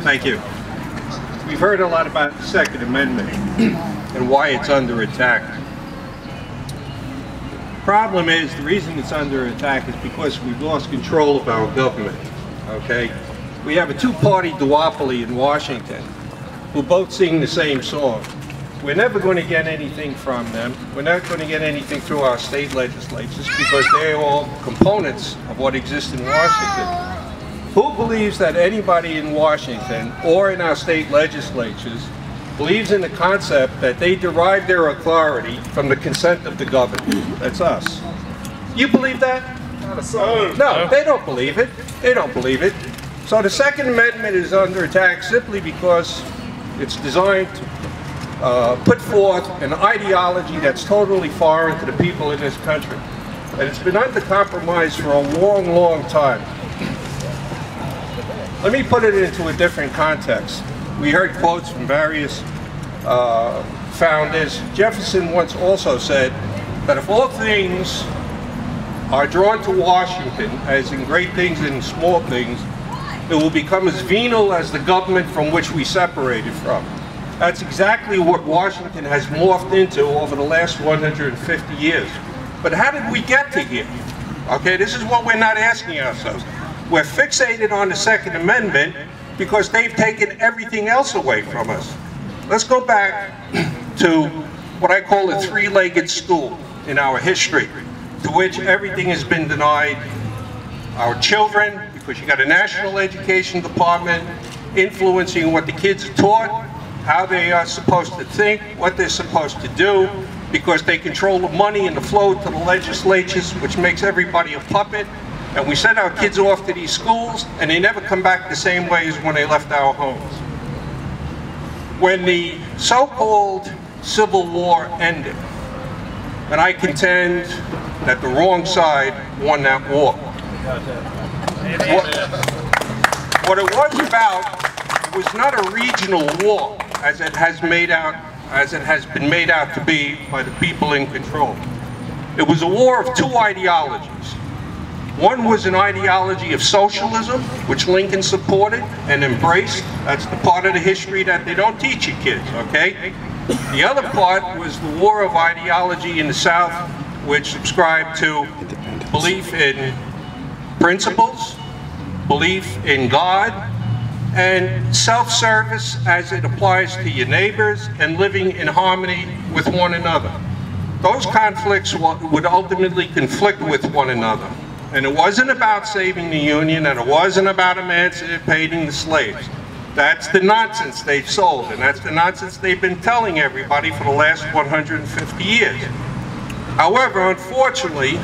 Thank you. We've heard a lot about the Second Amendment and why it's under attack. The problem is, the reason it's under attack is because we've lost control of our government, okay? We have a two-party duopoly in Washington who both sing the same song. We're never going to get anything from them. We're not going to get anything through our state legislatures because they're all components of what exists in Washington. Who believes that anybody in Washington or in our state legislatures believes in the concept that they derive their authority from the consent of the governed? That's us. You believe that? No, they don't believe it. They don't believe it. So the Second Amendment is under attack simply because it's designed to put forth an ideology that's totally foreign to the people in this country. And it's been under compromise for a long, long time. Let me put it into a different context. We heard quotes from various founders. Jefferson once also said that if all things are drawn to Washington, as in great things and small things, it will become as venal as the government from which we separated from. That's exactly what Washington has morphed into over the last 150 years. But how did we get to here? Okay, this is what we're not asking ourselves. We're fixated on the Second Amendment because they've taken everything else away from us. Let's go back to what I call a three-legged stool in our history, to which everything has been denied. Our children, because you got a national education department influencing what the kids are taught, how they are supposed to think, what they're supposed to do, because they control the money and the flow to the legislatures, which makes everybody a puppet. And we send our kids off to these schools, and they never come back the same way as when they left our homes. When the so-called Civil War ended, and I contend that the wrong side won that war. What it was about was not a regional war, as it has been made out to be by the people in control. It was a war of two ideologies. One was an ideology of socialism, which Lincoln supported and embraced. That's the part of the history that they don't teach you kids, okay? The other part was the war of ideology in the South, which subscribed to belief in principles, belief in God, and self-service as it applies to your neighbors and living in harmony with one another. Those conflicts would ultimately conflict with one another. And it wasn't about saving the Union, and it wasn't about emancipating the slaves. That's the nonsense they've sold, and that's the nonsense they've been telling everybody for the last 150 years. However, unfortunately,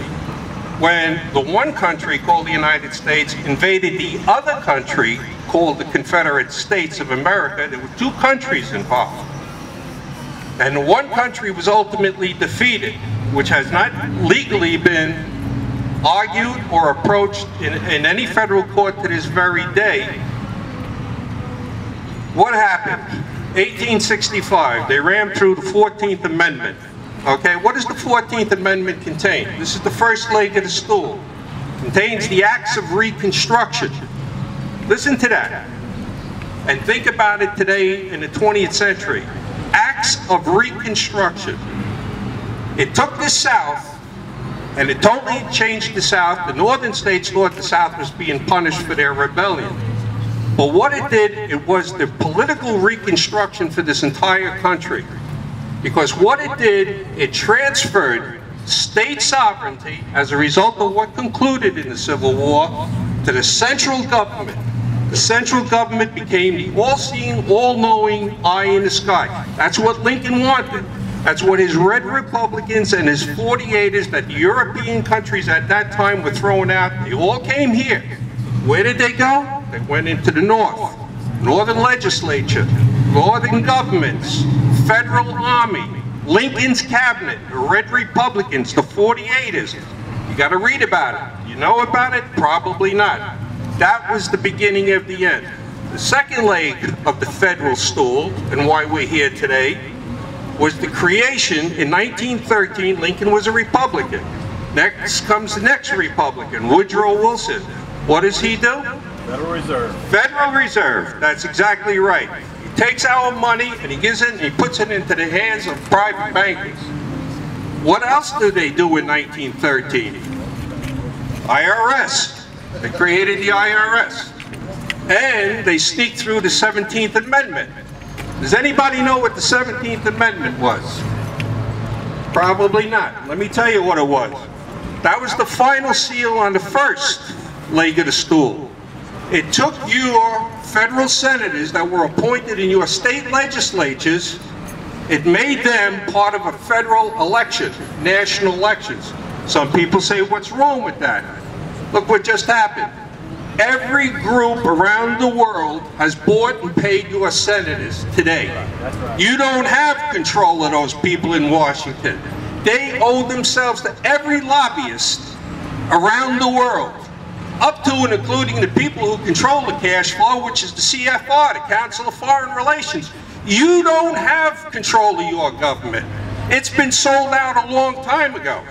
when the one country called the United States invaded the other country called the Confederate States of America, there were two countries involved. And the one country was ultimately defeated, which has not legally been argued or approached in any federal court to this very day. What happened? 1865, they rammed through the 14th Amendment. Okay, what does the 14th Amendment contain? This is the first leg of the stool. It contains the acts of Reconstruction. Listen to that. And think about it today in the 20th century. Acts of Reconstruction. It took the South, and it totally changed the South. The northern states thought the South was being punished for their rebellion. But what it did, it was the political reconstruction for this entire country. Because what it did, it transferred state sovereignty as a result of what concluded in the Civil War to the central government. The central government became the all-seeing, all-knowing eye in the sky. That's what Lincoln wanted. That's what his Red Republicans and his 48ers that the European countries at that time were throwing out, they all came here. Where did they go? They went into the North. Northern legislature, northern governments, federal army, Lincoln's cabinet, the Red Republicans, the 48ers. You got to read about it. You know about it? Probably not. That was the beginning of the end. The second leg of the federal stool, and why we're here today, was the creation in 1913. Lincoln was a Republican. Next comes the next Republican, Woodrow Wilson. What does he do? Federal Reserve. Federal Reserve, that's exactly right. He takes our money and he gives it and he puts it into the hands of private bankers. What else did they do in 1913? IRS. They created the IRS. And they sneaked through the 17th Amendment. Does anybody know what the 17th Amendment was? Probably not. Let me tell you what it was. That was the final seal on the first leg of the stool. It took your federal senators that were appointed in your state legislatures, it made them part of a federal election, national elections. Some people say, what's wrong with that? Look what just happened. Every group around the world has bought and paid your senators today. You don't have control of those people in Washington. They owe themselves to every lobbyist around the world, up to and including the people who control the cash flow, which is the CFR, the Council of Foreign Relations. You don't have control of your government. It's been sold out a long time ago.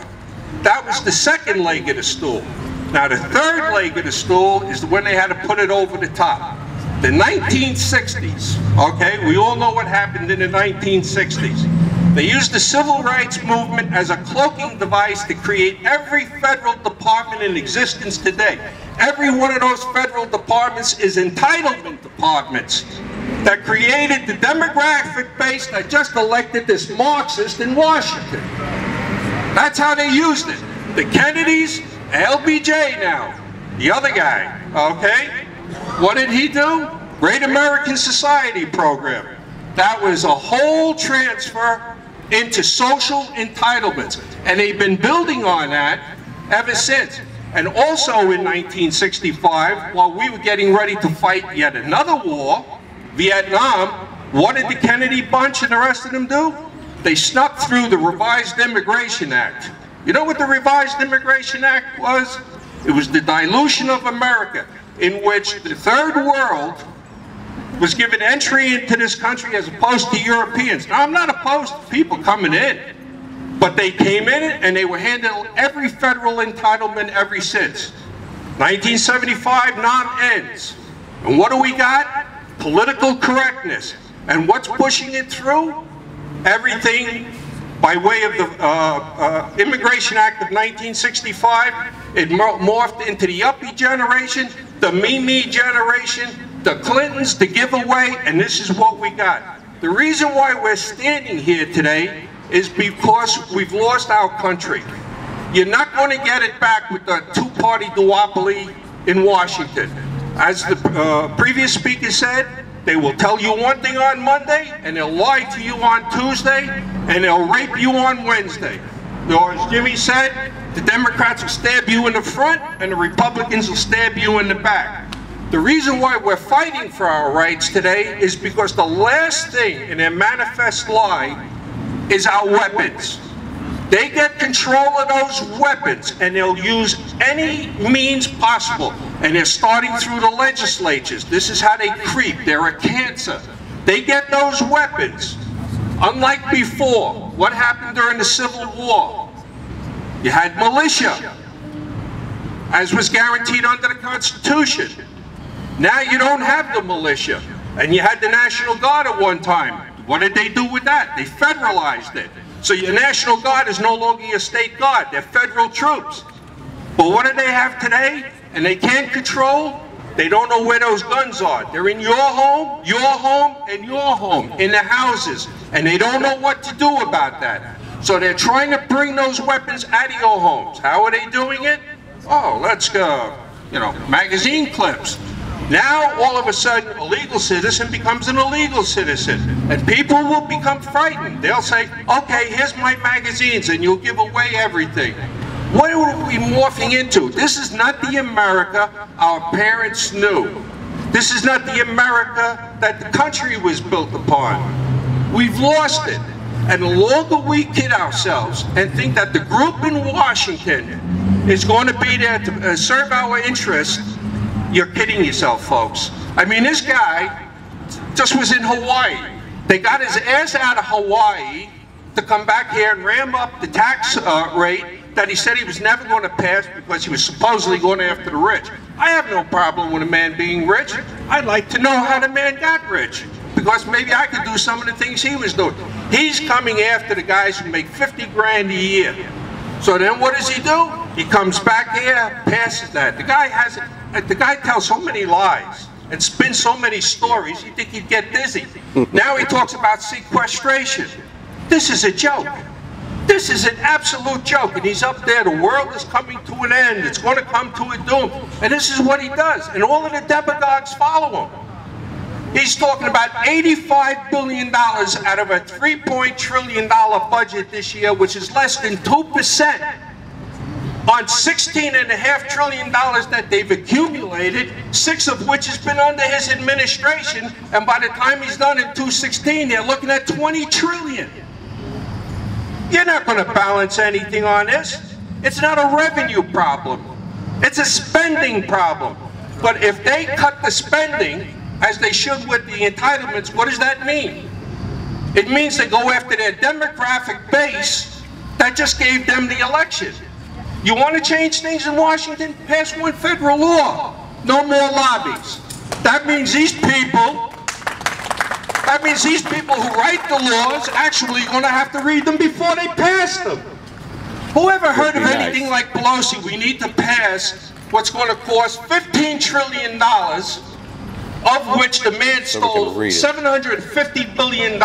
That was the second leg of the stool. Now the third leg of the stool is when they had to put it over the top. The 1960s, okay, we all know what happened in the 1960s. They used the civil rights movement as a cloaking device to create every federal department in existence today. Every one of those federal departments is entitlement departments that created the demographic base that just elected this Marxist in Washington. That's how they used it. The Kennedys, LBJ now, the other guy, okay? What did he do? Great American Society program. That was a whole transfer into social entitlements. And they've been building on that ever since. And also in 1965, while we were getting ready to fight yet another war, Vietnam, what did the Kennedy bunch and the rest of them do? They snuck through the Revised Immigration Act. You know what the Revised Immigration Act was? It was the dilution of America, in which the third world was given entry into this country as opposed to Europeans. Now, I'm not opposed to people coming in, but they came in and they were handed every federal entitlement ever since. 1975, NOM ends. And what do we got? Political correctness. And what's pushing it through? Everything by way of the Immigration Act of 1965, it morphed into the yuppie generation, the me generation, the Clintons, the giveaway, and this is what we got. The reason why we're standing here today is because we've lost our country. You're not going to get it back with the two-party duopoly in Washington. As the previous speaker said, they will tell you one thing on Monday, and they'll lie to you on Tuesday, and they'll rape you on Wednesday. Or as Jimmy said, the Democrats will stab you in the front, and the Republicans will stab you in the back. The reason why we're fighting for our rights today is because the last thing in their manifest lie is our weapons. They get control of those weapons and they'll use any means possible. And they're starting through the legislatures. This is how they creep. They're a cancer. They get those weapons. Unlike before, what happened during the Civil War? You had militia, as was guaranteed under the Constitution. Now you don't have the militia. And you had the National Guard at one time. What did they do with that? They federalized it. So your National Guard is no longer your state guard. They're federal troops. But what do they have today? And they can't control? They don't know where those guns are. They're in your home, and your home, in the houses. And they don't know what to do about that. So they're trying to bring those weapons out of your homes. How are they doing it? Oh, let's go, magazine clips. Now, all of a sudden, a legal citizen becomes an illegal citizen. And people will become frightened. They'll say, okay, here's my magazines, and you'll give away everything. What are we morphing into? This is not the America our parents knew. This is not the America that the country was built upon. We've lost it. And the longer we kid ourselves and think that the group in Washington is going to be there to serve our interests, you're kidding yourself, folks. I mean, this guy just was in Hawaii. They got his ass out of Hawaii to come back here and ram up the tax rate that he said he was never going to pass because he was supposedly going after the rich. I have no problem with a man being rich. I'd like to know how the man got rich, because maybe I could do some of the things he was doing. He's coming after the guys who make 50 grand a year. So then what does he do? He comes back here, passes that. The guy tells so many lies and spins so many stories, you'd think he'd get dizzy. Now he talks about sequestration. This is a joke. This is an absolute joke, and he's up there, the world is coming to an end, it's going to come to a doom, and this is what he does, and all of the demagogues follow him. He's talking about $85 billion out of a $3 trillion budget this year, which is less than 2% on $16.5 trillion that they've accumulated, 6 of which has been under his administration, and by the time he's done in 2016, they're looking at $20 trillion. You're not going to balance anything on this. It's not a revenue problem. It's a spending problem. But if they cut the spending, as they should with the entitlements, what does that mean? It means they go after their demographic base that just gave them the election. You want to change things in Washington? Pass one federal law. No more lobbies. That means these people who write the laws actually going to have to read them before they pass them. Whoever heard of anything like Pelosi? We need to pass what's going to cost $15 trillion, of which the man stole $750 billion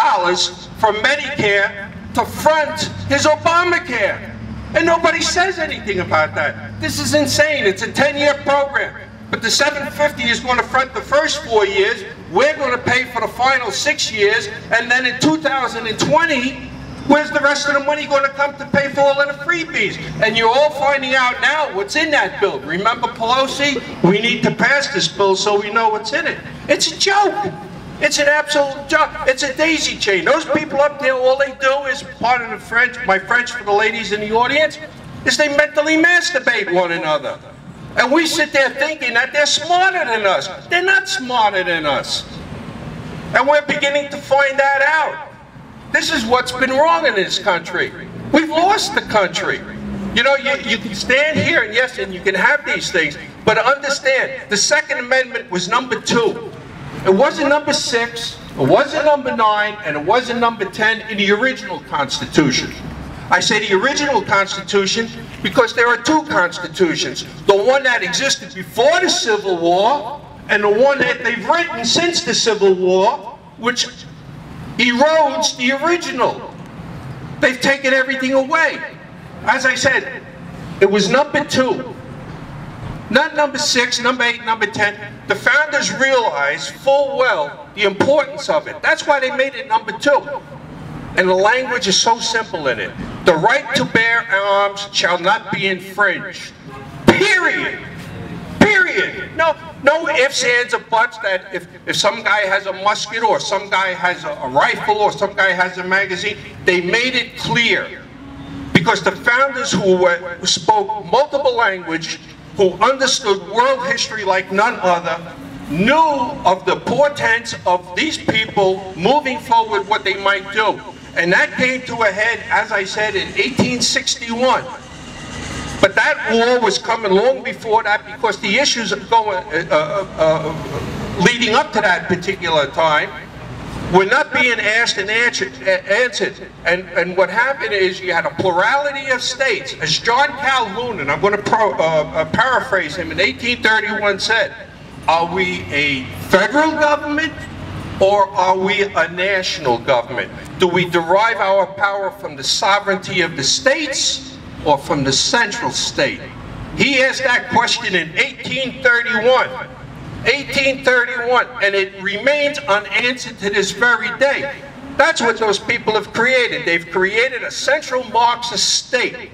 from Medicare to front his Obamacare. And nobody says anything about that. This is insane. It's a 10-year program. But the $750 is going to front the first 4 years. We're going to pay for the final 6 years. And then in 2020, where's the rest of the money going to come to pay for all of the freebies? And you're all finding out now what's in that bill. Remember Pelosi? We need to pass this bill so we know what's in it. It's a joke. It's an absolute joke. It's a daisy chain. Those people up there, all they do is, pardon the French, my French for the ladies in the audience, is they mentally masturbate one another. And we sit there thinking that they're smarter than us. They're not smarter than us. And we're beginning to find that out. This is what's been wrong in this country. We've lost the country. You know, you can stand here and yes, and you can have these things, but understand, the Second Amendment was number 2. It wasn't number 6, it wasn't number 9, and it wasn't number 10 in the original Constitution. I say the original Constitution because there are 2 constitutions. The one that existed before the Civil War, and the one that they've written since the Civil War, which erodes the original. They've taken everything away. As I said, it was number 2. Not number 6, number 8, number 10. The founders realized full well the importance of it. That's why they made it number 2. And the language is so simple in it. The right to bear arms shall not be infringed. Period. Period. No ifs, ands, or buts that if some guy has a musket or some guy has a rifle or some guy has a magazine, they made it clear. Because the founders who spoke multiple language, who understood world history like none other, knew of the portents of these people moving forward, what they might do. And that came to a head, as I said, in 1861. But that war was coming long before that because the issues going, leading up to that particular time were not being asked and answered. And what happened is you had a plurality of states. As John Calhoun, and I'm going to paraphrase him, in 1831 said, are we a federal government or are we a national government? Do we derive our power from the sovereignty of the states or from the central state? He asked that question in 1831. 1831, and it remains unanswered to this very day. That's what those people have created. They've created a central Marxist state.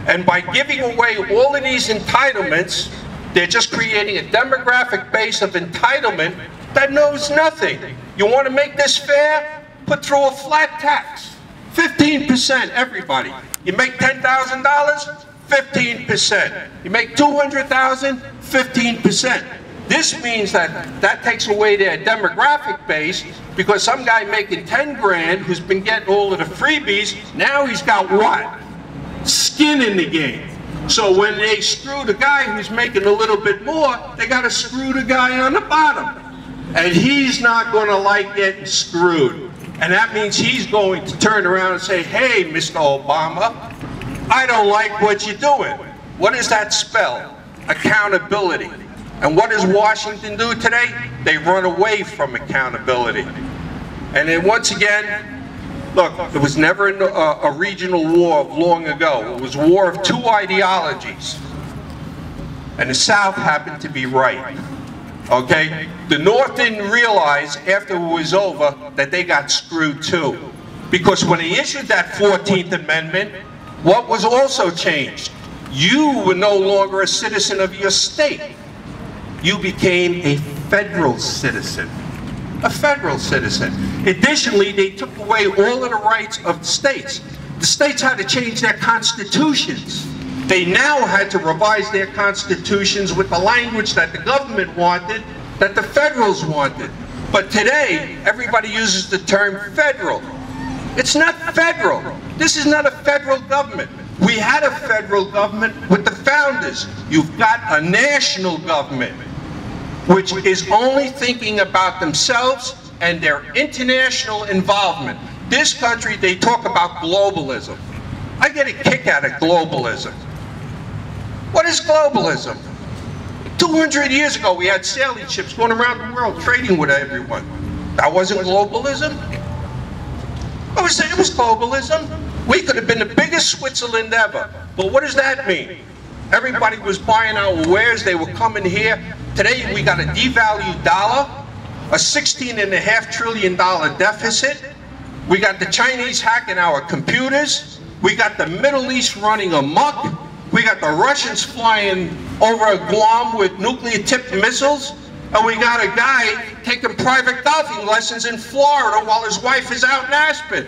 And by giving away all of these entitlements, they're just creating a demographic base of entitlement that knows nothing. You want to make this fair? Put through a flat tax. 15%, everybody. You make $10,000, 15%. You make $200,000, 15%. This means that takes away their demographic base because some guy making 10 grand who's been getting all of the freebies, now he's got what? Skin in the game. So when they screw the guy who's making a little bit more, they got to screw the guy on the bottom. And he's not going to like getting screwed. And that means he's going to turn around and say, hey, Mr. Obama, I don't like what you're doing. What does that spell? Accountability. And what does Washington do today? They run away from accountability. And then once again, look, there was never a regional war long ago. It was a war of two ideologies. And the South happened to be right. Okay? The North didn't realize after it was over that they got screwed too. Because when they issued that 14th Amendment, what was also changed? You were no longer a citizen of your state. You became a federal citizen. A federal citizen. Additionally, they took away all of the rights of the states. The states had to change their constitutions. They now had to revise their constitutions with the language that the government wanted, that the federals wanted. But today, everybody uses the term federal. It's not federal. This is not a federal government. We had a federal government with the founders. You've got a national government, which is only thinking about themselves and their international involvement. This country, they talk about globalism. I get a kick out of globalism. What is globalism? 200 years ago, we had sailing ships going around the world trading with everyone. That wasn't globalism. It was globalism. We could have been the biggest Switzerland ever. But what does that mean? Everybody was buying our wares. They were coming here. Today, we got a devalued dollar, a $16.5 trillion deficit. We got the Chinese hacking our computers. We got the Middle East running amok. We got the Russians flying over Guam with nuclear-tipped missiles. And we got a guy taking private golfing lessons in Florida while his wife is out in Aspen.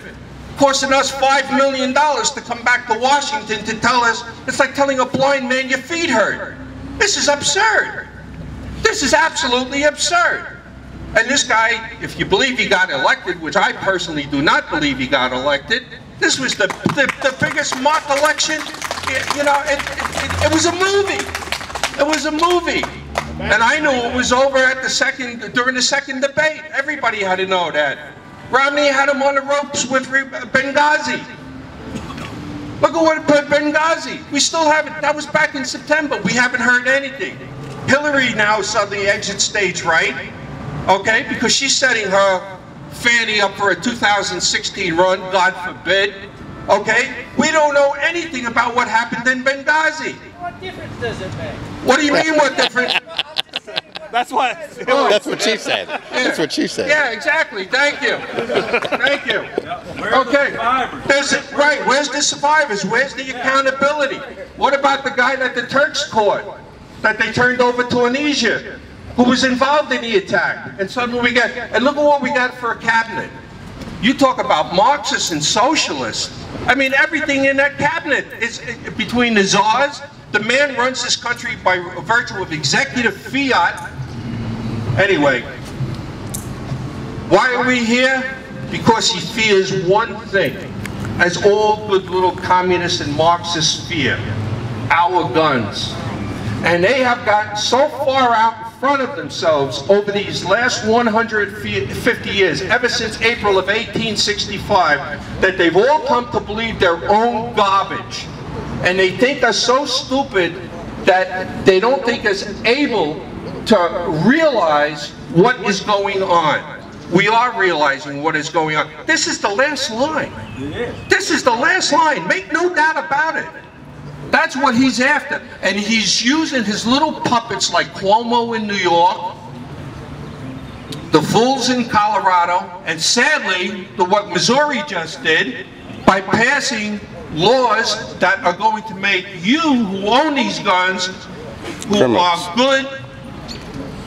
Costing us $5 million to come back to Washington to tell us, it's like telling a blind man your feet hurt. This is absurd. This is absolutely absurd. And this guy, if you believe he got elected, which I personally do not believe he got elected, this was the biggest mock election. You know, it was a movie. It was a movie. And I knew it was over at during the second debate. Everybody had to know that. Romney had him on the ropes with Benghazi. Look at what Benghazi. We still haven't, that was back in September. We haven't heard anything. Hillary now suddenly exits stage right, okay, because she's setting her Fannie up for a 2016 run, God forbid, okay? We don't know anything about what happened in Benghazi. What difference does it make? What do you mean, what difference? That's what. That's what she said. Yeah. That's what she said. Yeah, exactly. Thank you. Thank you. Okay. Right. Where's the survivors? Where's the accountability? What about the guy that the Turks caught, that they turned over to Tunisia, who was involved in the attack? And suddenly we got, and look at what we got for a cabinet. You talk about Marxists and socialists. I mean, everything in that cabinet is between the czars. The man runs this country by virtue of executive fiat. Anyway, why are we here? Because he fears one thing, as all good little communists and Marxists fear: our guns. And they have gotten so far out in front of themselves over these last 150 years, ever since April of 1865, that they've all come to believe their own garbage. And they think they're so stupid that they don't think us able to realize what is going on. We are realizing what is going on. This is the last line. This is the last line. Make no doubt about it. That's what he's after. And he's using his little puppets like Cuomo in New York, the fools in Colorado, and sadly, what Missouri just did by passing laws that are going to make you who own these guns, who are good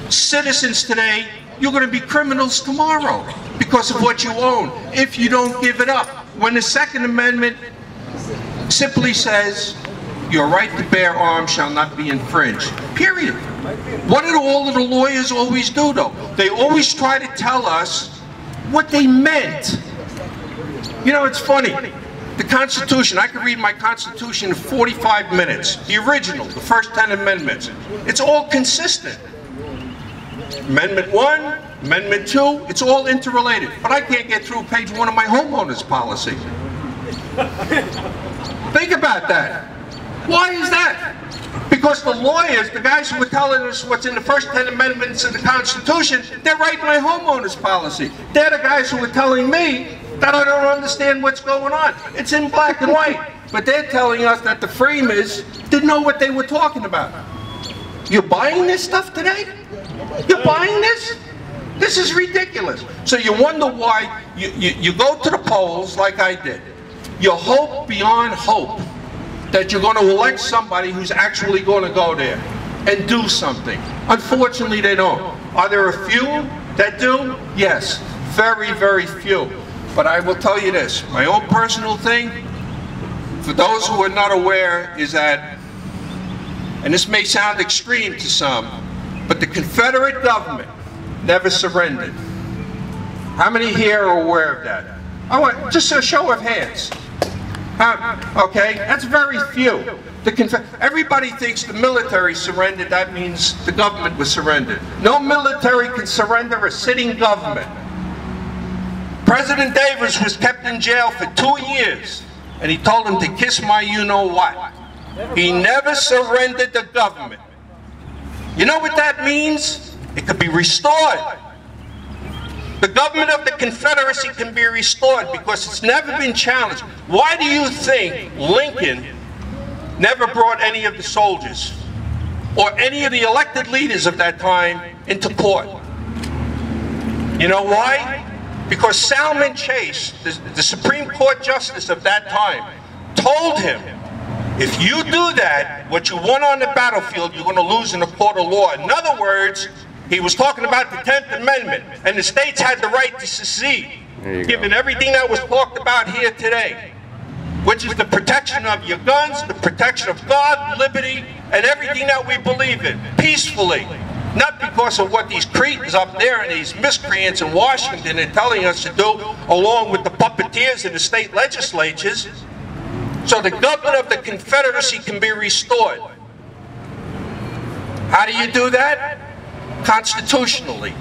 citizens today, you're going to be criminals tomorrow because of what you own if you don't give it up. When the Second Amendment simply says your right to bear arms shall not be infringed, period. What did all of the lawyers always do though? They always try to tell us what they meant. You know, it's funny. The Constitution, I could read my Constitution in 45 minutes. The original, the first 10 amendments. It's all consistent. Amendment 1, Amendment 2, it's all interrelated. But I can't get through page 1 of my homeowner's policy. Think about that. Why is that? Because the lawyers, the guys who were telling us what's in the first 10 amendments of the Constitution, they're writing my homeowner's policy. They're the guys who were telling me that I don't understand what's going on. It's in black and white. But they're telling us that the framers didn't know what they were talking about. You're buying this stuff today? You're buying this? This is ridiculous. So you wonder why you go to the polls like I did. You hope beyond hope that you're going to elect somebody who's actually going to go there and do something. Unfortunately, they don't. Are there a few that do? Yes, very, very few. But I will tell you this, my own personal thing, for those who are not aware, is that, and this may sound extreme to some, but the Confederate government never surrendered. How many here are aware of that? I want just a show of hands. Okay, that's very few. Everybody thinks the military surrendered, that means the government was surrendered. No military can surrender a sitting government. President Davis was kept in jail for 2 years, and he told him to kiss my you-know-what. He never surrendered the government. You know what that means? It could be restored. The government of the Confederacy can be restored because it's never been challenged. Why do you think Lincoln never brought any of the soldiers or any of the elected leaders of that time into court? You know why? Because Salmon Chase, the Supreme Court Justice of that time, told him, if you do that, what you won on the battlefield, you're going to lose in a court of law. In other words, he was talking about the 10th Amendment, and the states had the right to secede, given everything that was talked about here today, which is the protection of your guns, the protection of God, liberty, and everything that we believe in, peacefully. Not because of what these cretins up there and these miscreants in Washington are telling us to do, along with the puppeteers in the state legislatures. So the government of the Confederacy can be restored. How do you do that? Constitutionally.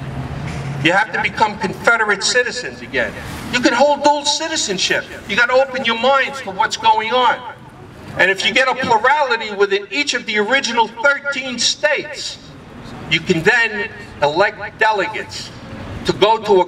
You have to become Confederate citizens again. You can hold dual citizenship. You got to open your minds to what's going on. And if you get a plurality within each of the original 13 states, you can then elect delegates to go to a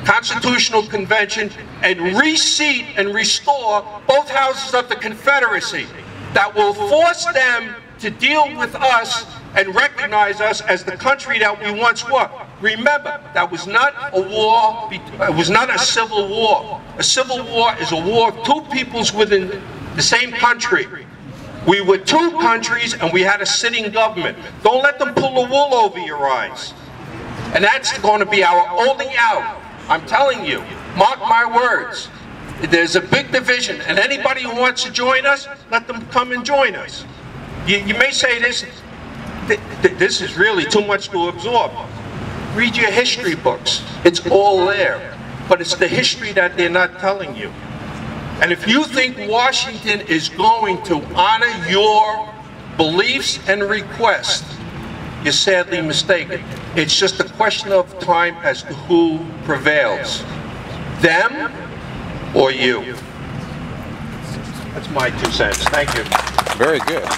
constitutional convention and reseat and restore both houses of the Confederacy that will force them to deal with us and recognize us as the country that we once were. Remember, that was not a war, it was not a civil war. A civil war is a war of two peoples within the same country. We were two countries and we had a sitting government. Don't let them pull the wool over your eyes. And that's going to be our only out. I'm telling you, mark my words. There's a big division, and anybody who wants to join us, let them come and join us. You may say this is really too much to absorb. Read your history books. It's all there. But it's the history that they're not telling you. And if you think Washington is going to honor your beliefs and requests, you're sadly mistaken. It's just a question of time as to who prevails. Them or you. That's my 2 cents. Thank you. Very good.